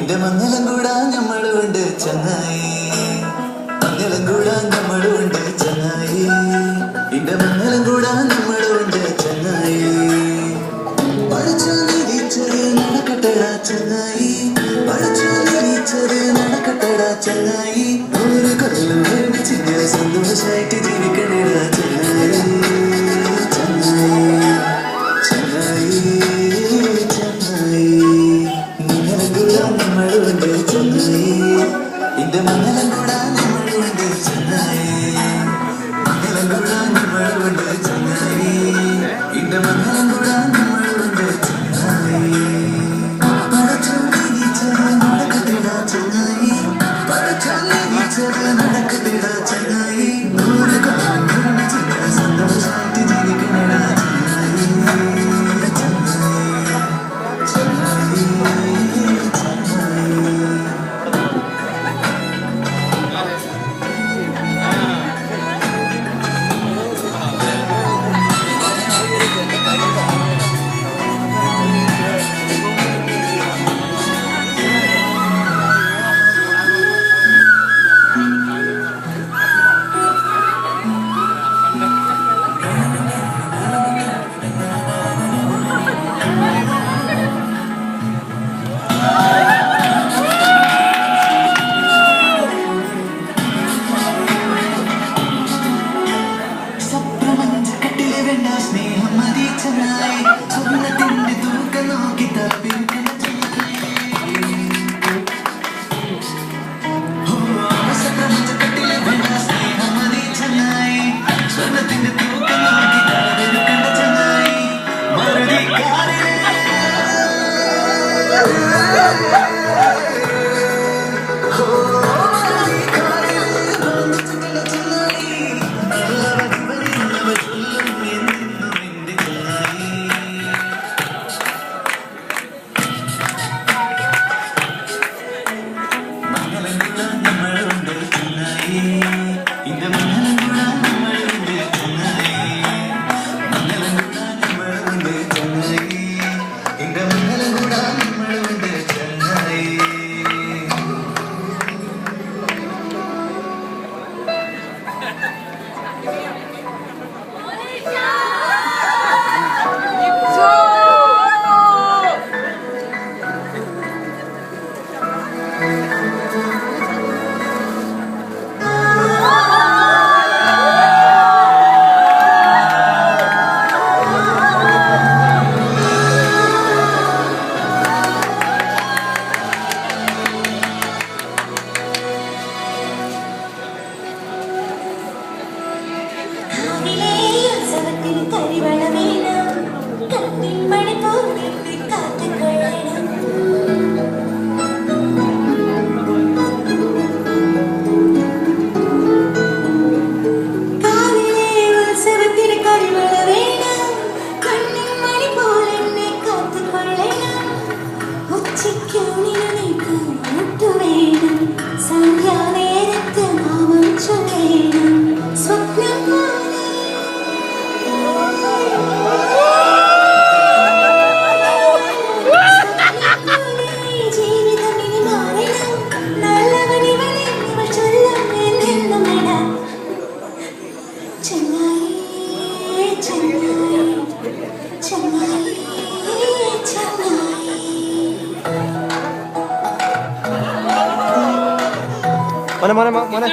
ഇന്റെ മംഗലം കൂടാൻ നമ്മളുണ്ട് ചങ്ങായി, മംഗലം കൂടാൻ നമ്മളുണ്ട് ചങ്ങായി, ഇന്റെ മംഗലം കൂടാൻ നമ്മളുണ്ട് ചങ്ങായി. പഠിച്ചു നിരീച്ചത് നടക്കട്ടടാ ചങ്ങായി, പഠിച്ചു നിരീച്ചത് നടക്കട്ടടാ ചങ്ങായി. ഒരു കൊല്ലം ഒരുമിച്ച് സന്തോഷായിട്ട് ജീവിക്കണടാ ചങ്ങായി, ചങ്ങായി ചങ്ങായി ചങ്ങായി. മംഗലം കൂടാൻ നമ്മളുണ്ട് ചങ്ങായി, ഇന്റെ മംഗലം കൂടാൻ നമ്മളുണ്ട് ചങ്ങായി, മംഗലം കൂടാൻ നമ്മളുണ്ട് ചങ്ങായി, ഇന്റെ മംഗലം കൂടാൻ നമ്മളുണ്ട് ചങ്ങായി. പഠിച്ചു നിരീച്ചത് നടക്കത്തിടാ ചങ്ങായി, പഠിച്ചു നിരീച്ചത് നടക്കത്തിടാ ചങ്ങായി. ഒരു കൊല്ലം ഒരുമിച്ച് സന്തോഷായിട്ട് ജീവിക്കണടാ ചങ്ങായി, ചങ്ങായി ചങ്ങായി ചങ്ങായി. സ്നേഹം മതി ചങ്ങായി, സ്വപ്നത്തിന്റെ തൂക്കം നോക്കി തപ്പിരിക്കണ ചങ്ങായി. സപ്രപഞ്ചക്കട്ടിലെ വേണ്ട സ്നേഹം മതി ചങ്ങായി, സ്വപ്നത്തിന്റെ തൂക്കം നോക്കി തപ്പിരിക്കണ ചങ്ങായി. മറുതിക്കാരനെ mana mana mana mana